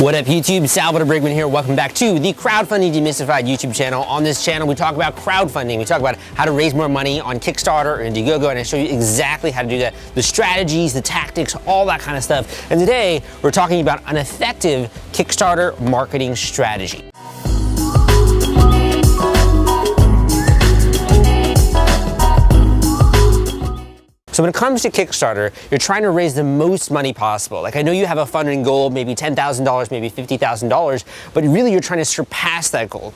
What up YouTube, Salvador Brigman here. Welcome back to the Crowdfunding Demystified YouTube channel. On this channel, we talk about crowdfunding. We talk about how to raise more money on Kickstarter or Indiegogo, and I show you exactly how to do that, the strategies, the tactics, all that kind of stuff. And today, we're talking about an effective Kickstarter marketing strategy. So when it comes to Kickstarter, you're trying to raise the most money possible. Like I know you have a funding goal, maybe $10,000, maybe $50,000, but really you're trying to surpass that goal.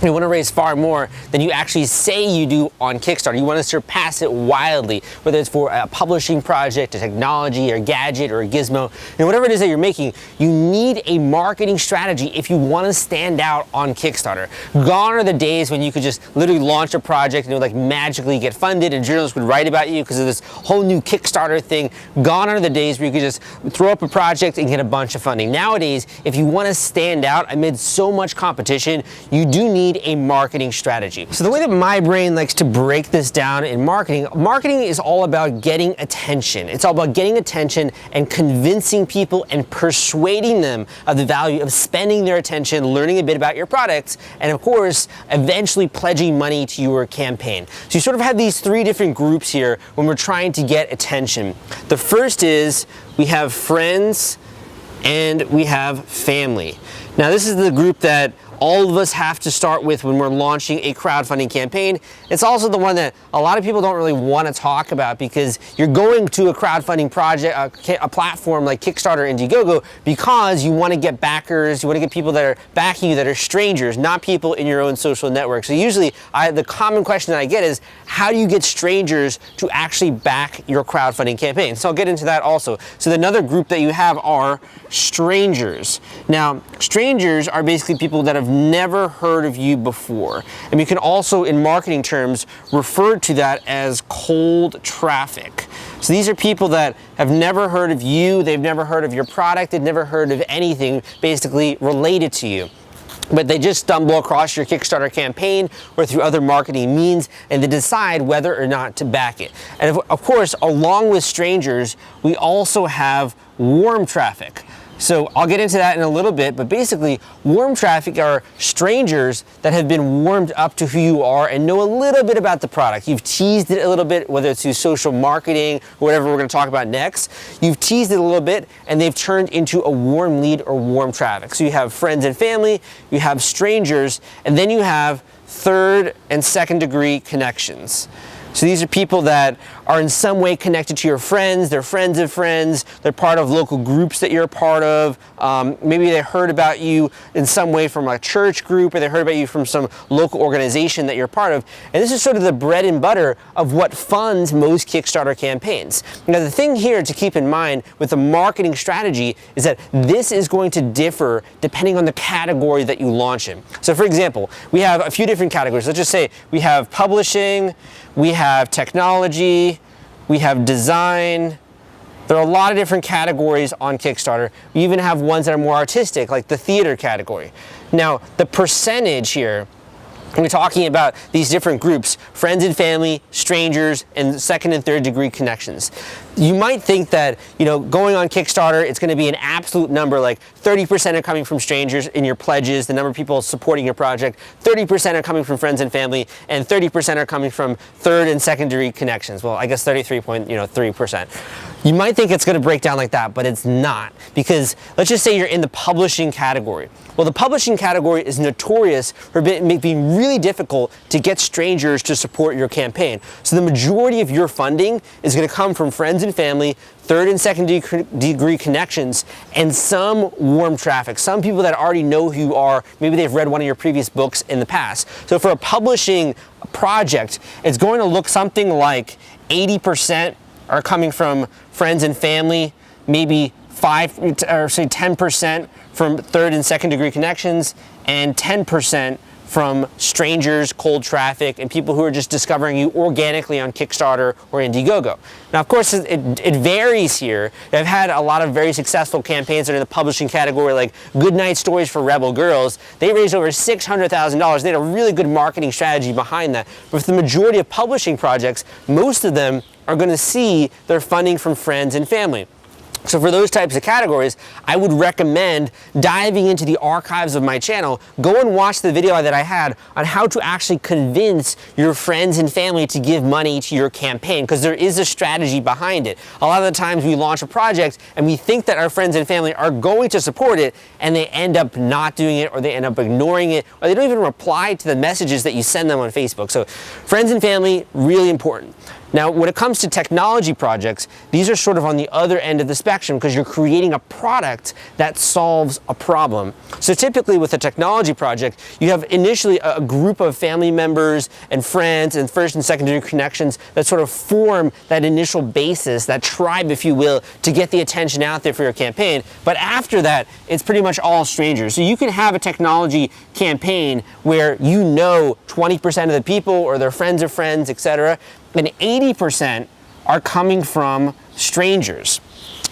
You want to raise far more than you actually say you do on Kickstarter. You want to surpass it wildly, whether it's for a publishing project, a technology, or a gadget, or a gizmo, and whatever it is that you're making, you need a marketing strategy if you want to stand out on Kickstarter. Gone are the days when you could just literally launch a project and it would like magically get funded and journalists would write about you because of this whole new Kickstarter thing. Gone are the days where you could just throw up a project and get a bunch of funding. Nowadays, if you want to stand out amid so much competition, you do need a marketing strategy. So the way that my brain likes to break this down in marketing is all about getting attention. It's all about getting attention and convincing people and persuading them of the value of spending their attention, learning a bit about your products, and of course, eventually pledging money to your campaign. So you sort of have these three different groups here when we're trying to get attention. The first is we have friends and we have family. Now this is the group that all of us have to start with when we're launching a crowdfunding campaign. It's also the one that a lot of people don't really want to talk about because you're going to a crowdfunding project, a platform like Kickstarter and Indiegogo because you want to get backers, you want to get people that are backing you that are strangers, not people in your own social network. So usually the common question that I get is, how do you get strangers to actually back your crowdfunding campaign? So I'll get into that also. So another group that you have are strangers. Now, strangers are basically people that have never heard of you before. And we can also, in marketing terms, refer to that as cold traffic. So these are people that have never heard of you, they've never heard of your product, they've never heard of anything basically related to you. But they just stumble across your Kickstarter campaign or through other marketing means and they decide whether or not to back it. And of course, along with strangers, we also have warm traffic. So I'll get into that in a little bit, but basically warm traffic are strangers that have been warmed up to who you are and know a little bit about the product. You've teased it a little bit, whether it's through social marketing or whatever we're going to talk about next. You've teased it a little bit and they've turned into a warm lead or warm traffic. So you have friends and family, you have strangers, and then you have third and second degree connections. So these are people that are in some way connected to your friends, they're friends of friends, they're part of local groups that you're a part of, maybe they heard about you in some way from a church group or they heard about you from some local organization that you're part of. And this is sort of the bread and butter of what funds most Kickstarter campaigns. Now the thing here to keep in mind with the marketing strategy is that this is going to differ depending on the category that you launch in. So for example, we have a few different categories. Let's just say we have publishing, we have technology, we have design. There are a lot of different categories on Kickstarter. We even have ones that are more artistic, like the theater category. Now, the percentage here, we're talking about these different groups, friends and family, strangers, and second and third degree connections. You might think that, going on Kickstarter, it's going to be an absolute number, like 30% are coming from strangers in your pledges, the number of people supporting your project, 30% are coming from friends and family, and 30% are coming from third and second degree connections. Well, I guess 33.3%. You might think it's going to break down like that, but it's not. Because let's just say you're in the publishing category. Well, the publishing category is notorious for being really difficult to get strangers to support your campaign. So the majority of your funding is going to come from friends and family, third and second degree connections, and some warm traffic. Some people that already know who you are, maybe they've read one of your previous books in the past. So for a publishing project, it's going to look something like 80% are coming from friends and family, maybe 10% from third and second degree connections, and 10% from strangers, cold traffic, and people who are just discovering you organically on Kickstarter or Indiegogo. Now, of course, it varies here. I've had a lot of very successful campaigns that are in the publishing category, like Goodnight Stories for Rebel Girls. They raised over $600,000. They had a really good marketing strategy behind that. But for the majority of publishing projects, most of them are going to see their funding from friends and family. So for those types of categories, I would recommend diving into the archives of my channel. Go and watch the video that I had on how to actually convince your friends and family to give money to your campaign, because there is a strategy behind it. A lot of the times we launch a project and we think that our friends and family are going to support it, and they end up not doing it, or they end up ignoring it, or they don't even reply to the messages that you send them on Facebook. So friends and family, really important. Now, when it comes to technology projects, these are sort of on the other end of the spectrum, because you're creating a product that solves a problem. So typically with a technology project, you have initially a group of family members and friends and first and secondary connections that sort of form that initial basis, that tribe, if you will, to get the attention out there for your campaign. But after that, it's pretty much all strangers. So you can have a technology campaign where you know 20% of the people, or their friends of friends, etc., and 80% are coming from strangers.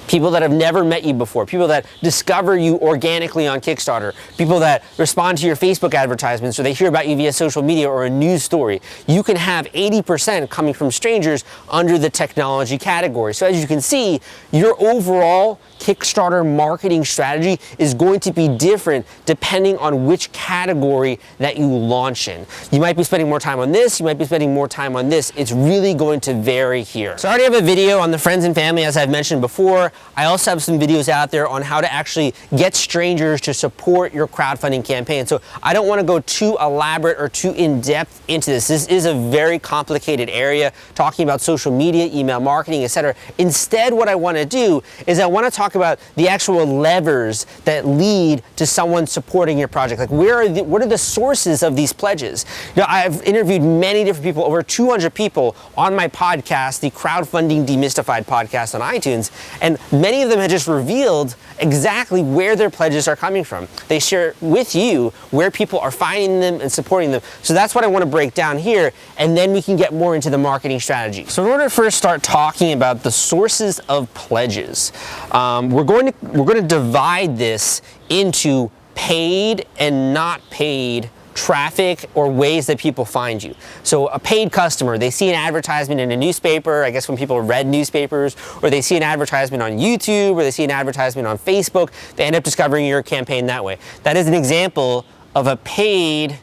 People that have never met you before, people that discover you organically on Kickstarter, people that respond to your Facebook advertisements, or they hear about you via social media or a news story. You can have 80% coming from strangers under the technology category. So as you can see, your overall Kickstarter marketing strategy is going to be different depending on which category that you launch in. You might be spending more time on this, you might be spending more time on this. It's really going to vary here. So I already have a video on the friends and family, as I've mentioned before. I also have some videos out there on how to actually get strangers to support your crowdfunding campaign. So I don't want to go too elaborate or too in-depth into this. This is a very complicated area, talking about social media, email marketing, etc. Instead, what I want to do is I want to talk about the actual levers that lead to someone supporting your project. Like, what are the sources of these pledges? You know, I've interviewed many different people, over 200 people on my podcast, the Crowdfunding Demystified podcast on iTunes, and many of them have just revealed exactly where their pledges are coming from. They share with you where people are finding them and supporting them. So that's what I want to break down here, and then we can get more into the marketing strategy. So in order to first start talking about the sources of pledges, we're going to divide this into paid and not paid traffic, or ways that people find you. So a paid customer, they see an advertisement in a newspaper, I guess when people read newspapers, or they see an advertisement on YouTube, or they see an advertisement on Facebook, they end up discovering your campaign that way. That is an example of a paid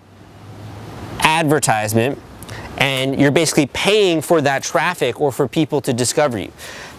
advertisement, and you're basically paying for that traffic or for people to discover you.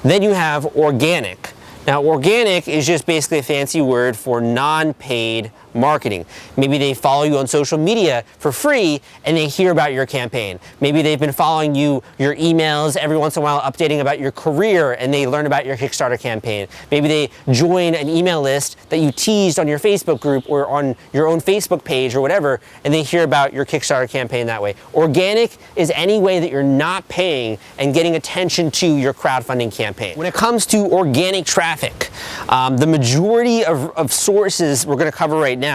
Then you have organic. Now, organic is just basically a fancy word for non-paid marketing. Maybe they follow you on social media for free and they hear about your campaign. Maybe they've been following you, your emails every once in a while, updating about your career, and they learn about your Kickstarter campaign. Maybe they join an email list that you teased on your Facebook group or on your own Facebook page or whatever, and they hear about your Kickstarter campaign that way. Organic is any way that you're not paying and getting attention to your crowdfunding campaign. When it comes to organic traffic, the majority of sources we're going to cover right now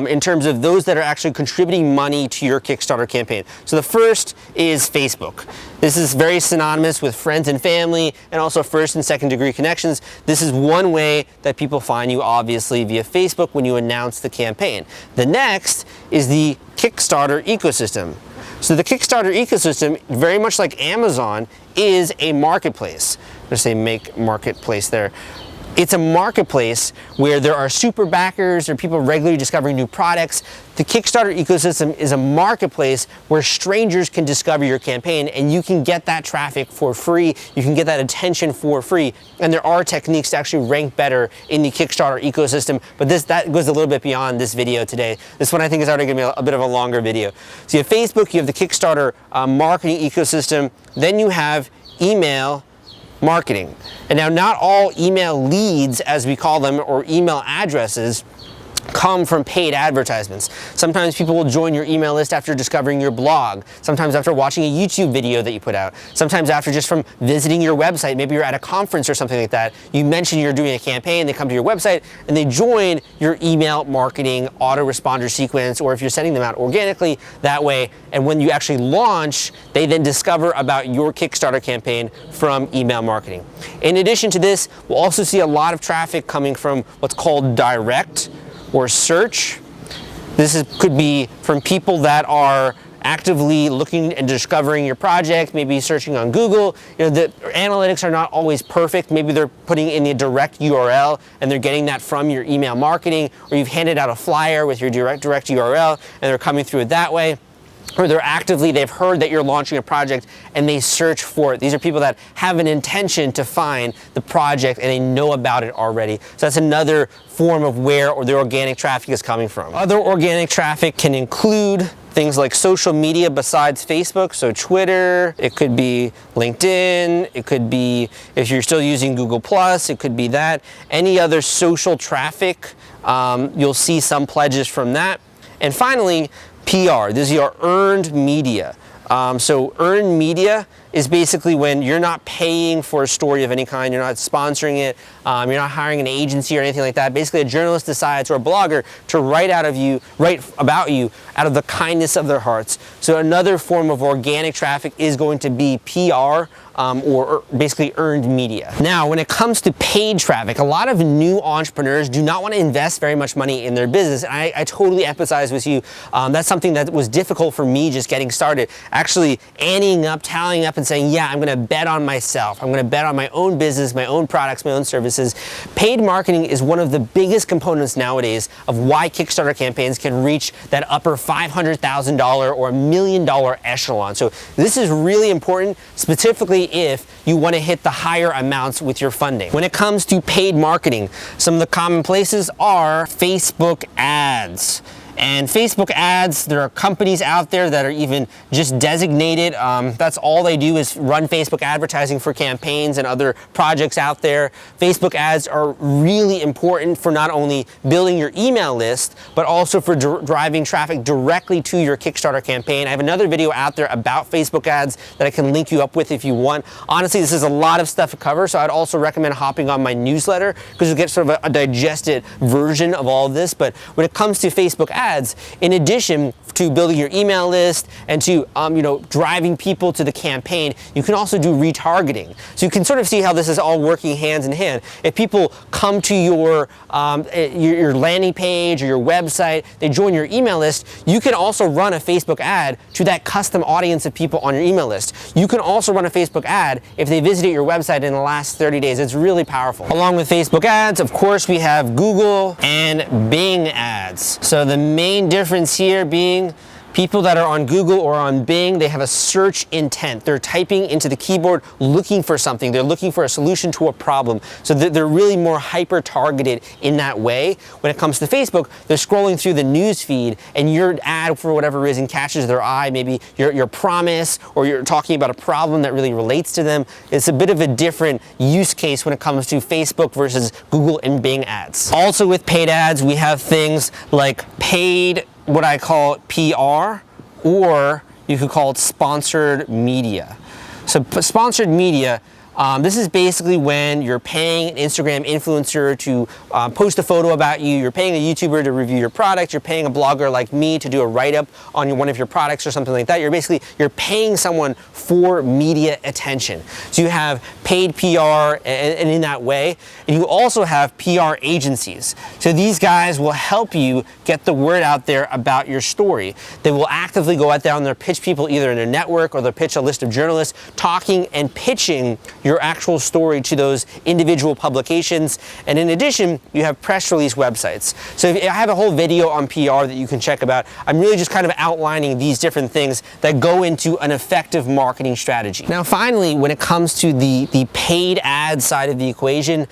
in terms of those that are actually contributing money to your Kickstarter campaign. So the first is Facebook. This is very synonymous with friends and family, and also first and second degree connections. This is one way that people find you, obviously, via Facebook when you announce the campaign. The next is the Kickstarter ecosystem. So the Kickstarter ecosystem, very much like Amazon, is a marketplace. Let's say make marketplace there. It's a marketplace where there are super backers or people regularly discovering new products. The Kickstarter ecosystem is a marketplace where strangers can discover your campaign, and you can get that traffic for free. You can get that attention for free. And there are techniques to actually rank better in the Kickstarter ecosystem, but that goes a little bit beyond this video today. This one I think is already going to be a bit of a longer video. So you have Facebook, you have the Kickstarter marketing ecosystem, then you have email marketing. And now, not all email leads, as we call them, or email addresses, come from paid advertisements. Sometimes people will join your email list after discovering your blog, sometimes after watching a YouTube video that you put out, sometimes after just from visiting your website. Maybe you're at a conference or something like that. You mention you're doing a campaign, they come to your website and they join your email marketing autoresponder sequence, or if you're sending them out organically that way, and when you actually launch, they then discover about your Kickstarter campaign from email marketing. In addition to this, we'll also see a lot of traffic coming from what's called direct or search. This could be from people that are actively looking and discovering your project, maybe searching on Google. The analytics are not always perfect. Maybe they're putting in the direct URL and they're getting that from your email marketing, or you've handed out a flyer with your direct URL and they're coming through it that way. Or they've heard that you're launching a project and they search for it. These are people that have an intention to find the project and they know about it already. So that's another form of where their organic traffic is coming from. Other organic traffic can include things like social media besides Facebook, so Twitter, it could be LinkedIn, it could be, if you're still using Google+, it could be that. Any other social traffic, you'll see some pledges from that. And finally, PR. This is your earned media. So earned media is basically when you're not paying for a story of any kind, you're not sponsoring it, you're not hiring an agency or anything like that. Basically, a journalist decides, or a blogger, to write about you out of the kindness of their hearts. So another form of organic traffic is going to be PR, or basically earned media. Now, when it comes to paid traffic, a lot of new entrepreneurs do not want to invest very much money in their business. And I totally empathize with you. That's something that was difficult for me just getting started. Actually tallying up and saying, yeah, I'm going to bet on myself. I'm going to bet on my own business, my own products, my own services. Paid marketing is one of the biggest components nowadays of why Kickstarter campaigns can reach that upper $500,000 or $1 million echelon. So this is really important, specifically if you want to hit the higher amounts with your funding. When it comes to paid marketing, some of the common places are Facebook ads. And Facebook ads, there are companies out there that are even just designated. That's all they do is run Facebook advertising for campaigns and other projects out there. Facebook ads are really important for not only building your email list, but also for driving traffic directly to your Kickstarter campaign. I have another video out there about Facebook ads that I can link you up with if you want. Honestly, this is a lot of stuff to cover, so I'd also recommend hopping on my newsletter because you'll get sort of a digested version of all of this. But when it comes to Facebook ads, in addition to building your email list and to driving people to the campaign, you can also do retargeting. So you can sort of see how this is all working hands in hand. If people come to your landing page or your website, they join your email list, you can also run a Facebook ad to that custom audience of people on your email list. You can also run a Facebook ad if they visited your website in the last 30 days. It's really powerful. Along with Facebook ads, of course, we have Google and Bing ads. So the main difference here being people that are on Google or on Bing, they have a search intent. They're typing into the keyboard looking for something. They're looking for a solution to a problem. So they're really more hyper-targeted in that way. When it comes to Facebook, they're scrolling through the news feed and your ad, for whatever reason, catches their eye. Maybe your promise or you're talking about a problem that really relates to them. It's a bit of a different use case when it comes to Facebook versus Google and Bing ads. Also with paid ads, we have things like paid, what I call PR, or you could call it sponsored media. So sponsored media, this is basically when you're paying an Instagram influencer to post a photo about you, you're paying a YouTuber to review your product, you're paying a blogger like me to do a write-up on one of your products or something like that. You're paying someone for media attention. So you have paid PR and in that way, and you also have PR agencies. So these guys will help you get the word out there about your story. They will actively go out there and they'll pitch people either in a network or they'll pitch a list of journalists talking and pitching your actual story to those individual publications. And in addition, you have press release websites. So I have a whole video on PR that you can check about. I'm really just kind of outlining these different things that go into an effective marketing strategy. Now, finally, when it comes to the paid ad side of the equation,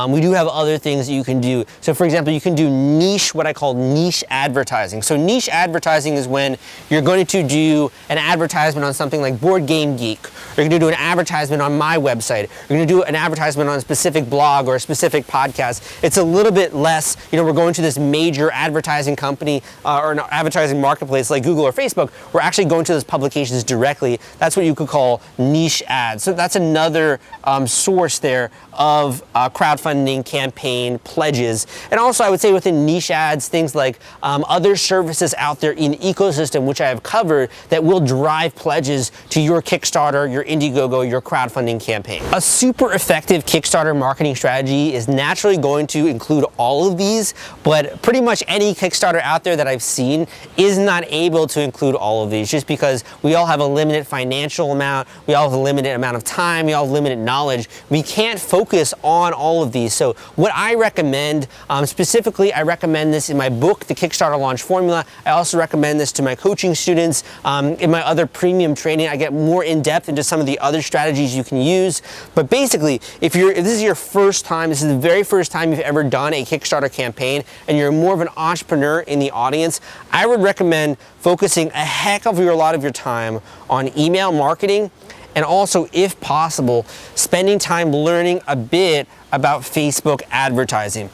we do have other things that you can do. So for example, you can do niche, what I call niche advertising. So niche advertising is when you're going to do an advertisement on something like Board Game Geek, or you're going to do an advertisement on my website, you're going to do an advertisement on a specific blog or a specific podcast. It's a little bit less, we're going to this major advertising company or an advertising marketplace like Google or Facebook. We're actually going to those publications directly. That's what you could call niche ads. So that's another source there of crowdfunding campaign pledges. And also I would say within niche ads, things like other services out there in the ecosystem, which I have covered, that will drive pledges to your Kickstarter, your Indiegogo, your crowdfunding campaign. campaign. A super effective Kickstarter marketing strategy is naturally going to include all of these, but pretty much any Kickstarter out there that I've seen is not able to include all of these, just because we all have a limited financial amount, we all have a limited amount of time, we all have limited knowledge. We can't focus on all of these. So what I recommend, specifically, I recommend this in my book, The Kickstarter Launch Formula. I also recommend this to my coaching students. In my other premium training, I get more in depth into some of the other strategies you can use. But basically, if this is your first time, this is the very first time you've ever done a Kickstarter campaign, and you're more of an entrepreneur in the audience, I would recommend focusing a heck of a lot of your time on email marketing, and also, if possible, spending time learning a bit about Facebook advertising.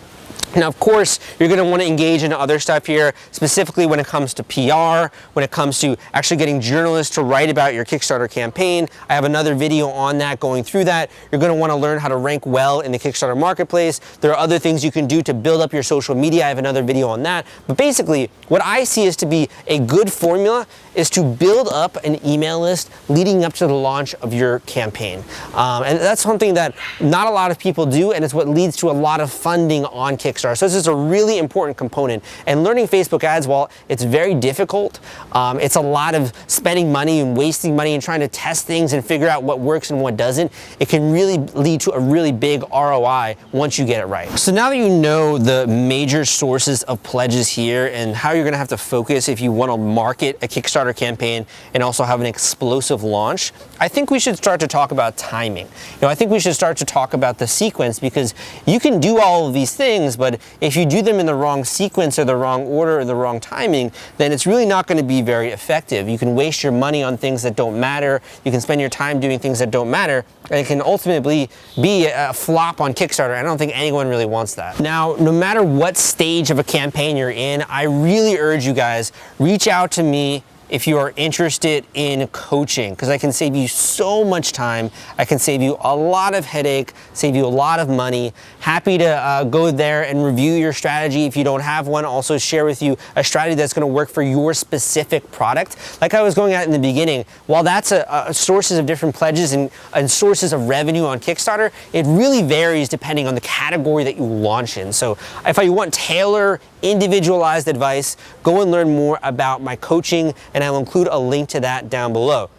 Now, of course, you're going to want to engage in other stuff here, specifically when it comes to PR, when it comes to actually getting journalists to write about your Kickstarter campaign. I have another video on that, going through that. You're going to want to learn how to rank well in the Kickstarter marketplace. There are other things you can do to build up your social media. I have another video on that. But basically, what I see is to be a good formula is to build up an email list leading up to the launch of your campaign. And that's something that not a lot of people do, and it's what leads to a lot of funding on Kickstarter. So this is a really important component. And learning Facebook ads, while it's very difficult, it's a lot of spending money and wasting money and trying to test things and figure out what works and what doesn't. It can really lead to a really big ROI once you get it right. So now that you know the major sources of pledges here and how you're gonna have to focus if you wanna market a Kickstarter campaign and also have an explosive launch, I think we should start to talk about timing. I think we should start to talk about the sequence, because you can do all of these things, but if you do them in the wrong sequence or the wrong order or the wrong timing, then it's really not going to be very effective. You can waste your money on things that don't matter. You can spend your time doing things that don't matter, and it can ultimately be a flop on Kickstarter. I don't think anyone really wants that. Now, no matter what stage of a campaign you're in, I really urge you guys, reach out to me if you are interested in coaching, because I can save you so much time. I can save you a lot of headache, save you a lot of money. Happy to go there and review your strategy. If you don't have one, also share with you a strategy that's going to work for your specific product. Like I was going at in the beginning, while that's sources of different pledges and sources of revenue on Kickstarter, it really varies depending on the category that you launch in. So if you want tailored, individualized advice, go and learn more about my coaching, and I'll include a link to that down below.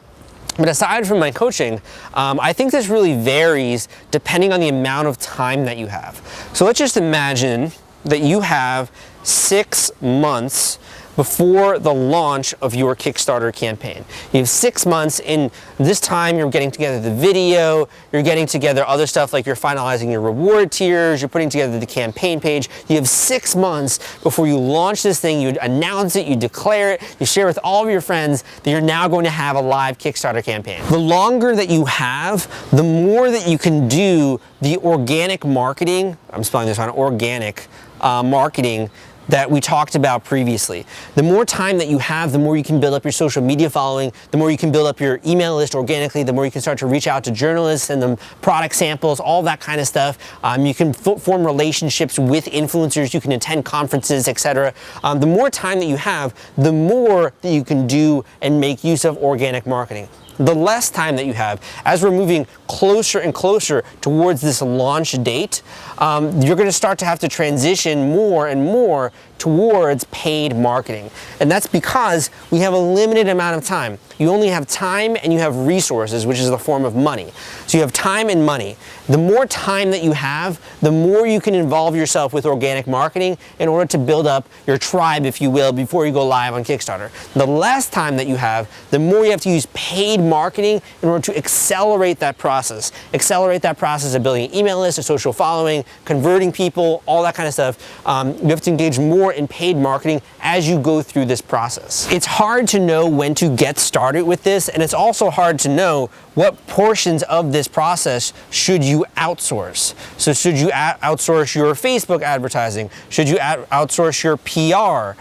But aside from my coaching, I think this really varies depending on the amount of time that you have. So let's just imagine that you have 6 months before the launch of your Kickstarter campaign. You have 6 months. In this time, you're getting together the video, you're getting together other stuff like you're finalizing your reward tiers, you're putting together the campaign page. You have 6 months before you launch this thing, you announce it, you declare it, you share with all of your friends that you're now going to have a live Kickstarter campaign. The longer that you have, the more that you can do the organic marketing, I'm spelling this on organic marketing, that we talked about previously. The more time that you have, the more you can build up your social media following, the more you can build up your email list organically, the more you can start to reach out to journalists and the product samples, all that kind of stuff. You can form relationships with influencers, you can attend conferences, etc. The more time that you have, the more that you can do and make use of organic marketing. The less time that you have, as we're moving closer and closer towards this launch date, you're going to start to have to transition more and more towards paid marketing. And that's because we have a limited amount of time. You only have time and you have resources, which is the form of money. So you have time and money. The more time that you have, the more you can involve yourself with organic marketing in order to build up your tribe, if you will, before you go live on Kickstarter. The less time that you have, the more you have to use paid marketing in order to accelerate that process. Accelerate that process of building an email list, a social following, converting people, all that kind of stuff. You have to engage more in paid marketing as you go through this process. It's hard to know when to get started with this, and it's also hard to know what portions of this process should you outsource. So should you outsource your Facebook advertising? Should you outsource your PR?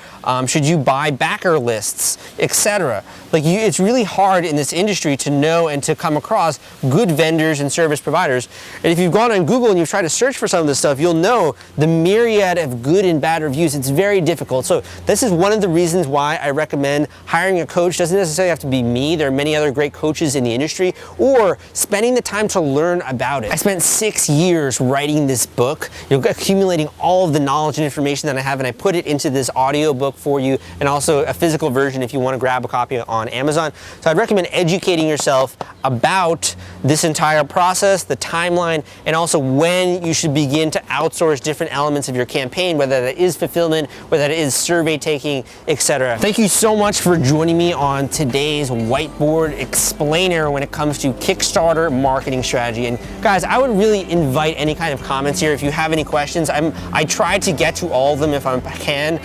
Should you buy backer lists, etc.? It's really hard in this industry industry to know and to come across good vendors and service providers. And if you've gone on Google and you've tried to search for some of this stuff, you'll know the myriad of good and bad reviews. It's very difficult. So this is one of the reasons why I recommend hiring a coach. Doesn't necessarily have to be me. There are many other great coaches in the industry, or spending the time to learn about it. I spent 6 years writing this book, accumulating all of the knowledge and information that I have, and I put it into this audio book for you, and also a physical version if you want to grab a copy on Amazon. So I'd recommend educating yourself about this entire process, the timeline, and also when you should begin to outsource different elements of your campaign, whether that is fulfillment, whether that is survey taking, etc. Thank you so much for joining me on today's whiteboard explainer when it comes to Kickstarter marketing strategy. And guys, I would really invite any kind of comments here. If you have any questions, I try to get to all of them if I can.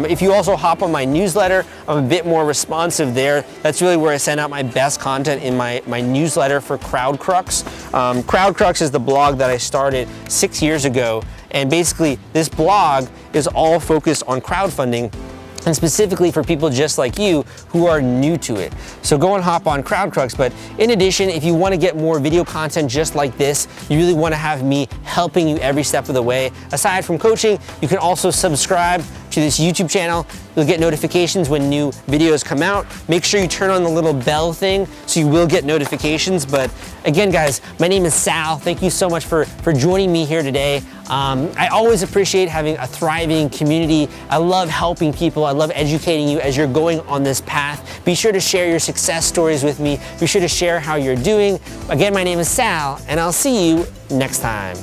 If you also hop on my newsletter, I'm a bit more responsive there. That's really where I send out my best content, in my newsletter for CrowdCrux. CrowdCrux is the blog that I started 6 years ago, and basically this blog is all focused on crowdfunding, and specifically for people just like you who are new to it. So go and hop on CrowdCrux. But in addition, if you want to get more video content just like this, you really want to have me helping you every step of the way. Aside from coaching, you can also subscribe to this YouTube channel. You'll get notifications when new videos come out. Make sure you turn on the little bell thing so you will get notifications. But again, guys, my name is Sal. Thank you so much for joining me here today. I always appreciate having a thriving community. I love helping people. I love educating you as you're going on this path. Be sure to share your success stories with me. Be sure to share how you're doing. Again, my name is Sal, and I'll see you next time.